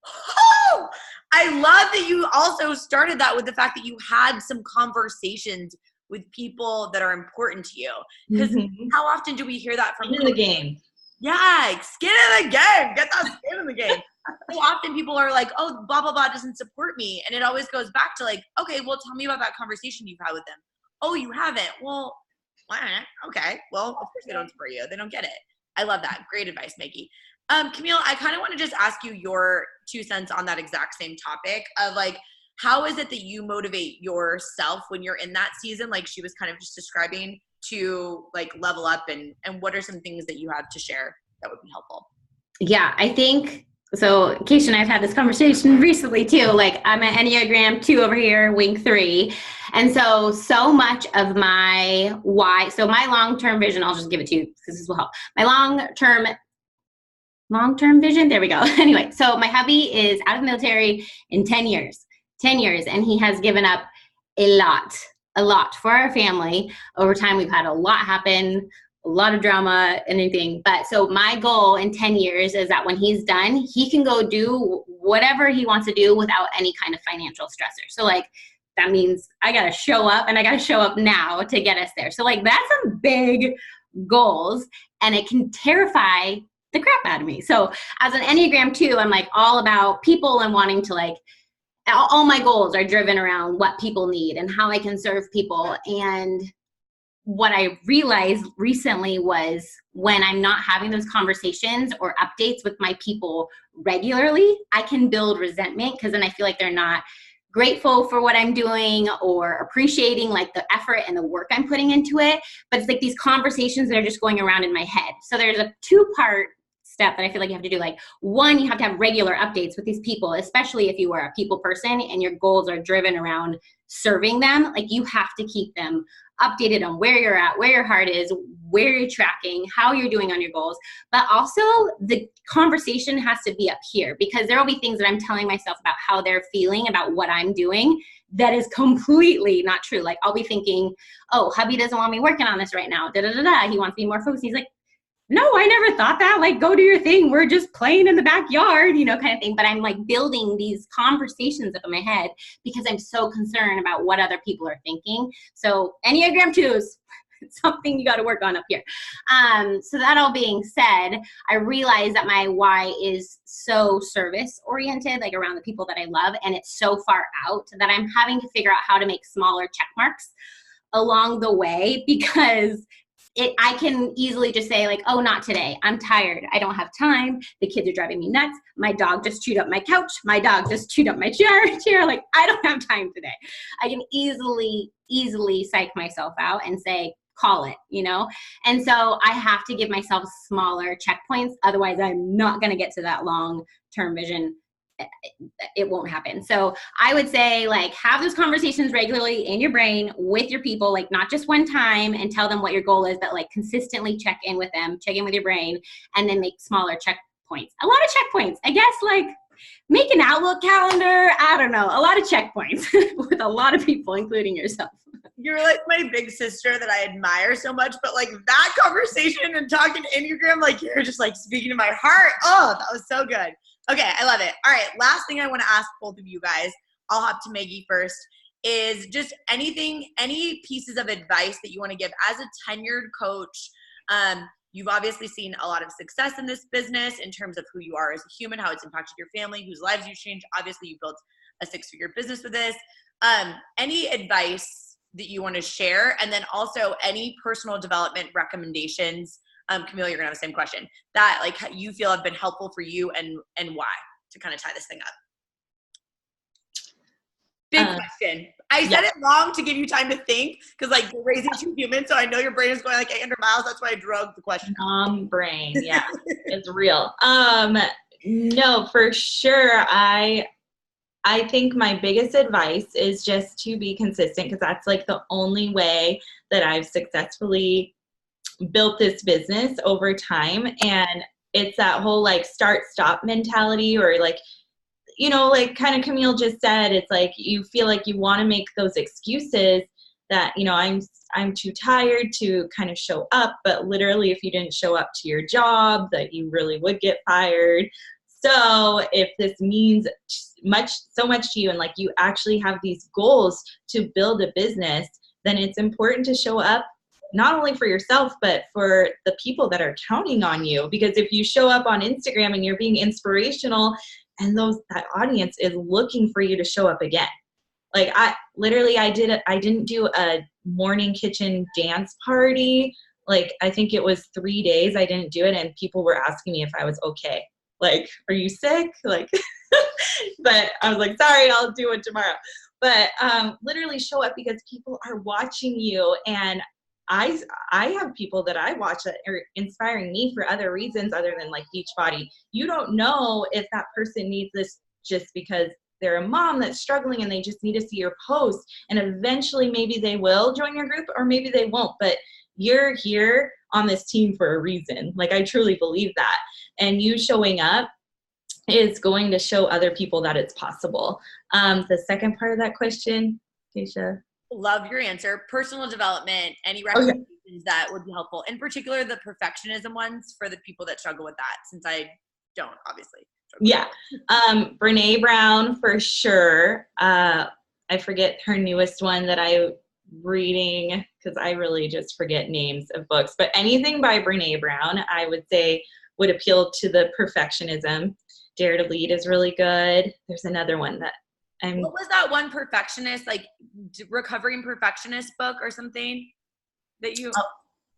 Oh, I love that you also started that with the fact that you had some conversations with people that are important to you. Because how often do we hear that from in the game? Yeah, skin in the game. Get that skin in the game. So often people are like, oh, blah, blah, blah doesn't support me. And it always goes back to like, okay, well, tell me about that conversation you've had with them. Oh, you haven't? Well, okay. Well, of course they don't support you. They don't get it. I love that. Great advice, Maggie. Camille, I kind of want to just ask you your 2 cents on that exact same topic of like, how is it that you motivate yourself when you're in that season? Like she was kind of just describing, to like level up, and what are some things that you have to share that would be helpful? Yeah, I think so. Keisha and I have had this conversation recently too. Like, I'm an Enneagram 2 over here, wing 3. And so much of my why, so my long-term vision, I'll just give it to you because this will help. My long-term vision, there we go. Anyway, so my hubby is out of the military in 10 years, and he has given up a lot for our family. Over time, we've had a lot happen, a lot of drama and anything. But so my goal in 10 years is that when he's done, he can go do whatever he wants to do without any kind of financial stressor. So like, that means I got to show up, and I got to show up now to get us there. So like, that's some big goals, and it can terrify the crap out of me. So as an Enneagram 2, I'm like all about people and wanting to like, all my goals are driven around what people need and how I can serve people. And what I realized recently was when I'm not having those conversations or updates with my people regularly, I can build resentment, because then I feel like they're not grateful for what I'm doing or appreciating like the effort and the work I'm putting into it. But it's like these conversations that are just going around in my head. So there's a 2-part step that I feel like you have to do. Like, one, you have to have regular updates with these people, especially if you are a people person and your goals are driven around serving them. Like, you have to keep them updated on where you're at, where your heart is, where you're tracking, how you're doing on your goals. But also the conversation has to be up here, because there will be things that I'm telling myself about how they're feeling about what I'm doing that is completely not true. Like, I'll be thinking, oh, hubby doesn't want me working on this right now. He wants me more focused. He's like, no, I never thought that. Like, go do your thing. We're just playing in the backyard, kind of thing. But I'm like building these conversations up in my head because I'm so concerned about what other people are thinking. So Enneagram 2s, something you got to work on up here. So that all being said, I realize that my why is so service oriented, like around the people that I love. And it's so far out that I'm having to figure out how to make smaller check marks along the way, because I can easily just say like, oh, not today. I'm tired. I don't have time. The kids are driving me nuts. My dog just chewed up my couch. My dog just chewed up my chair. Like, I don't have time today. I can easily psych myself out and say, call it, And so I have to give myself smaller checkpoints. Otherwise, I'm not going to get to that long-term vision. It won't happen. So I would say, like, have those conversations regularly in your brain with your people, like not just one time and tell them what your goal is, but like consistently check in with them, check in with your brain, and then make smaller checkpoints. A lot of checkpoints, I guess, like make an Outlook calendar. I don't know, a lot of checkpoints with a lot of people, including yourself. You're like my big sister that I admire so much, but like that conversation and talking Enneagram, like you're just like speaking to my heart. Oh, that was so good. Okay, I love it. All right, last thing I want to ask both of you guys, I'll hop to Maggie first, is just any pieces of advice that you want to give as a tenured coach. You've obviously seen a lot of success in this business in terms of who you are as a human, how it's impacted your family, whose lives you've changed. Obviously, you built a 6-figure business with this. Any advice that you want to share? And then also any personal development recommendations, Camille, you're gonna have the same question, that like you feel have been helpful for you and why, to kind of tie this thing up. Big question. I said it long to give you time to think, because like you're raising 2 humans, so I know your brain is going like 800 miles. That's why I drug the question. Brain, yeah, it's real. No, for sure. I think my biggest advice is just to be consistent, because that's like the only way that I've successfully built this business over time. And it's that whole like start-stop mentality, or like, like kind of Camille just said, it's like you feel like you want to make those excuses that, I'm too tired to kind of show up, but literally if you didn't show up to your job, that you really would get fired. So if this means so much to you, and like you actually have these goals to build a business, then it's important to show up not only for yourself, but for the people that are counting on you. Because if you show up on Instagram and you're being inspirational, and that audience is looking for you to show up again. Like I didn't do a morning kitchen dance party. Like I think it was 3 days I didn't do it, and people were asking me if I was okay. Like, are you sick? Like, but I was like, sorry, I'll do it tomorrow. But literally show up because people are watching you. And I have people that I watch that are inspiring me for other reasons other than like Beachbody. You don't know if that person needs this just because they're a mom that's struggling and they just need to see your post. And eventually maybe they will join your group, or maybe they won't. But you're here on this team for a reason. Like I truly believe that. And you showing up is going to show other people that it's possible. The second part of that question, Keisha? Love your answer. Personal development, any recommendations that would be helpful, in particular the perfectionism ones for the people that struggle with that, since I don't, obviously. Yeah. Brene Brown for sure. I forget her newest one that I'm reading, because I really just forget names of books, but anything by Brene Brown I would say would appeal to the perfectionism. Dare to Lead is really good. There's another one that what was that one perfectionist, like Recovering Perfectionist book or something that you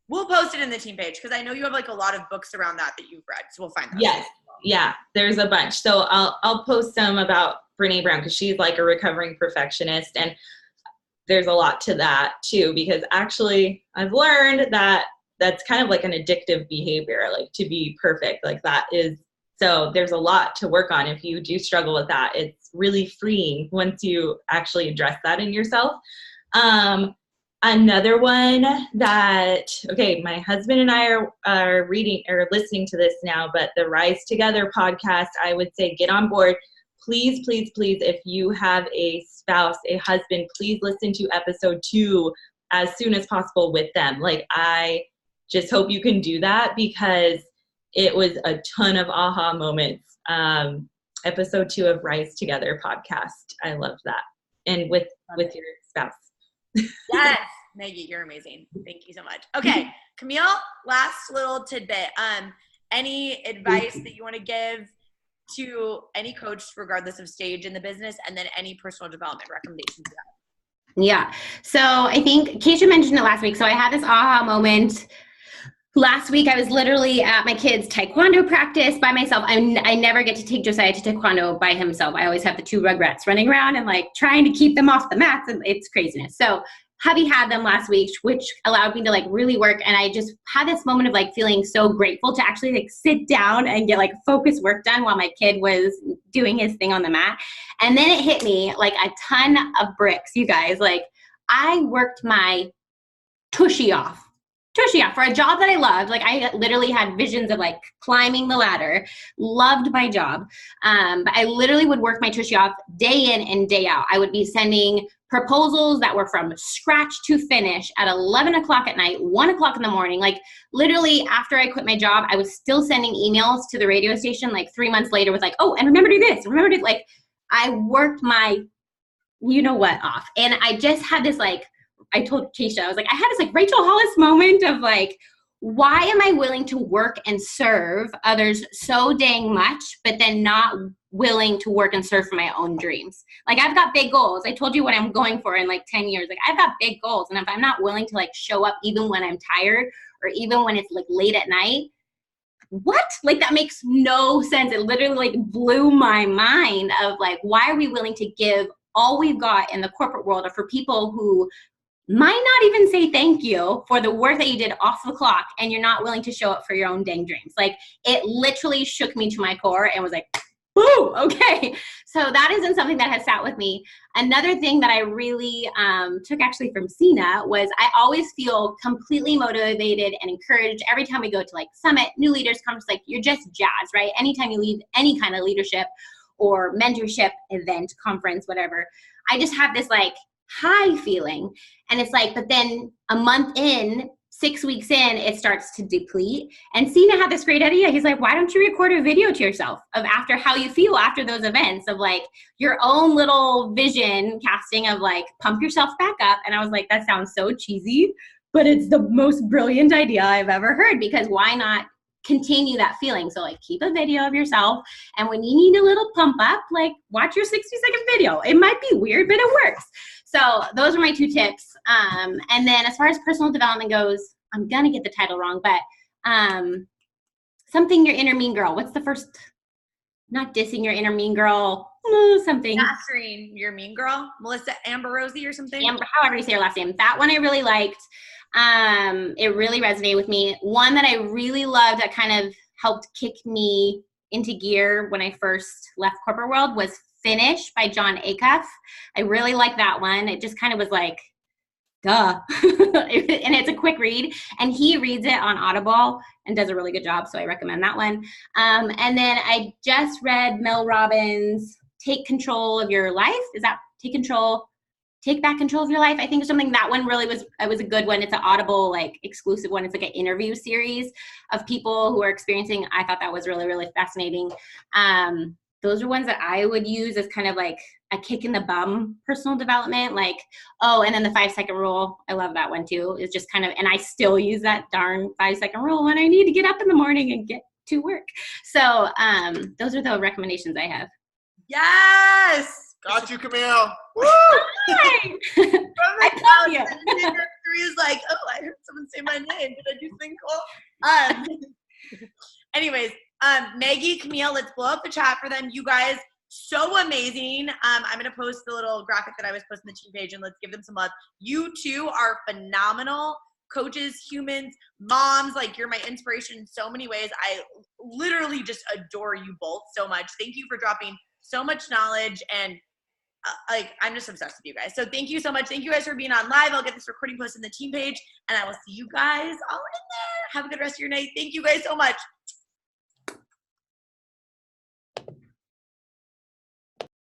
we'll post it in the team page, because I know you have like a lot of books around that you've read, so we'll find that. Yes. Yeah, there's a bunch. So I'll post some about Brene Brown, because she's like a recovering perfectionist, and there's a lot to that too, because actually I've learned that that's kind of like an addictive behavior, like to be perfect, like that is. So there's a lot to work on. If you do struggle with that, it's really freeing once you actually address that in yourself. Another one that, okay, my husband and I are reading or listening to this now, but the Rise Together podcast, I would say get on board. Please, please, please, if you have a spouse, a husband, please listen to episode 2 as soon as possible with them. Like just hope you can do that because it was a ton of aha moments. Episode 2 of Rise Together podcast. I loved that. And with your spouse. Yes, Maggie, you're amazing. Thank you so much. Okay, Camille, last little tidbit. Any advice that you want to give to any coach, regardless of stage in the business, and then any personal development recommendations you have? Yeah. So I think Keisha mentioned it last week. So I had this aha moment. Last week, I was literally at my kids' taekwondo practice by myself. I never get to take Josiah to taekwondo by himself. I always have the 2 rugrats running around and like trying to keep them off the mats, and it's craziness. So hubby had them last week, which allowed me to like really work. And I just had this moment of like feeling so grateful to actually like sit down and get like focus work done while my kid was doing his thing on the mat. And then it hit me like a ton of bricks, you guys. Like I worked my tushy off for a job that I loved. Like I literally had visions of like climbing the ladder, loved my job. But I literally would work my tushy off day in and day out. I would be sending proposals that were from scratch to finish at 11 o'clock at night, 1 o'clock in the morning. Like literally after I quit my job, I was still sending emails to the radio station like 3 months later with like, oh, and remember to do this, remember to like, I worked my, you know what, off. And I just had this like, I told Keisha, I was like, I had this like Rachel Hollis moment of like, why am I willing to work and serve others so dang much, but then not willing to work and serve for my own dreams? Like I've got big goals. I told you what I'm going for in like 10 years. Like I've got big goals. And if I'm not willing to like show up even when I'm tired or even when it's like late at night, what? Like that makes no sense. It literally like blew my mind of like, why are we willing to give all we've got in the corporate world or for people who might not even say thank you for the work that you did off the clock and you're not willing to show up for your own dang dreams? Like it literally shook me to my core and was like, woo, okay. So that isn't something that has sat with me. Another thing that I really took actually from Sina was I always feel completely motivated and encouraged every time we go to like summit, new leaders conference, like you're just jazzed, right? Anytime you leave any kind of leadership or mentorship event, conference, whatever, I just have this like high feeling. And it's like, but then a month in, 6 weeks in, it starts to deplete. And Sina had this great idea. He's like, why don't you record a video to yourself of after how you feel after those events, of like your own little vision casting of like pump yourself back up. And I was like, that sounds so cheesy, but it's the most brilliant idea I've ever heard, because why not continue that feeling? So like keep a video of yourself, and when you need a little pump up, like watch your 60-second video. It might be weird, but it works. So those are my 2 tips. And then as far as personal development goes, I'm gonna get the title wrong, but something your inner mean girl. What's the first? Not dissing your inner mean girl. Something. Mastering your mean girl, Melissa Ambrosi or something. However you say her last name. That one I really liked. It really resonated with me. One that I really loved that kind of helped kick me into gear when I first left corporate world was Finish by Jon Acuff. I really like that one. It just kind of was like, duh. And it's a quick read, and he reads it on Audible and does a really good job, so I recommend that one. And then I just read Mel Robbins' Take Control of Your Life. Is that Take Back Control of Your Life? I think something, that one really was a good one. It's an Audible like exclusive one. It's like an interview series of people who are experiencing. I thought that was really, really fascinating. Those are ones that I would use as kind of like a kick in the bum personal development. Like, oh, and then the 5-second rule. I love that one too. It's just kind of, and I still use that darn 5-second rule when I need to get up in the morning and get to work. So those are the recommendations I have. Yes. Got you, Camille. Woo! Hi. I love you. Is like, oh, I heard someone say my name. Did I do something cool? Anyways, Maggie, Camille, let's blow up the chat for them. You guys, so amazing. I'm going to post the little graphic that I was posting on the team page, and let's give them some love. You two are phenomenal coaches, humans, moms. Like, you're my inspiration in so many ways. I literally just adore you both so much. Thank you for dropping so much knowledge, and like, I'm just obsessed with you guys. So thank you so much. Thank you guys for being on live. I'll get this recording posted in the team page, and I will see you guys all in there. Have a good rest of your night. Thank you guys so much.